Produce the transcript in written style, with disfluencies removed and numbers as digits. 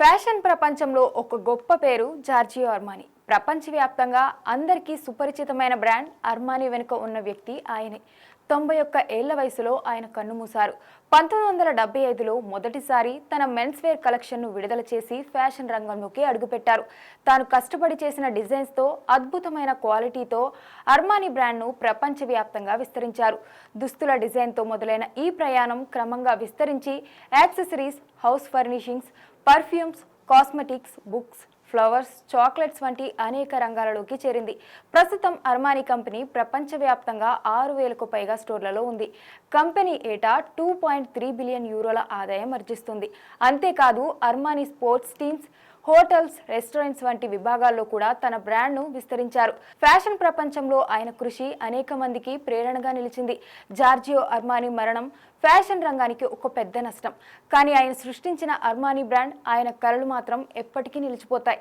Fashion ప్రపంచంలో ఒక గొప్ప పేరు జార్జియో అర్మానీ. ప్రపంచవ్యాప్తంగా అందరికీ సుపరిచితమైన బ్రాండ్ అర్మానీ వెనుక ఉన్న వ్యక్తి ఆయనే. 91 ఏళ్ల వయసులో ఆయన కన్నుమూశారు. 1975లో మొదటిసారి తన మెన్స్ వేర్ కలెక్షన్ను విడుదల చేసి ఫ్యాషన్ రంగంలోకి అడుగుపెట్టారు. తాను కష్టపడి చేసిన డిజైన్స్తో అద్భుతమైన క్వాలిటీతో అర్మానీ బ్రాండ్ను ప్రపంచవ్యాప్తంగా విస్తరించారు. దుస్తుల డిజైన్తో మొదలైన ఈ ప్రయాణం క్రమంగా విస్తరించి accessories, house furnishings, perfumes, cosmetics, books, flowers, chocolates వంటి అనేక రంగాలలోకి చేరింది. ప్రస్తుతం అర్మానీ కంపెనీ ప్రపంచవ్యాప్తంగా 6,000కు పైగా స్టోర్లలో ఉంది. కంపెనీ ఏటా 2.3 బిలియన్ యూరోల ఆదాయం ఆర్జిస్తుంది. అంతేకాదు Armani sports teams, hotels, restaurants వంటి విభాగాల్లో కూడా తన బ్రాండ్ను విస్తరించారు. ఫ్యాషన్ ప్రపంచంలో ఆయన కృషి అనేక మందికి ప్రేరణగా నిలిచింది. జార్జియో అర్మానీ మరణం ఫ్యాషన్ రంగానికి ఒక పెద్ద నష్టం. కానీ ఆయన సృష్టించిన అర్మానీ బ్రాండ్, ఆయన కలలు మాత్రం ఎప్పటికీ నిలిచిపోతాయి.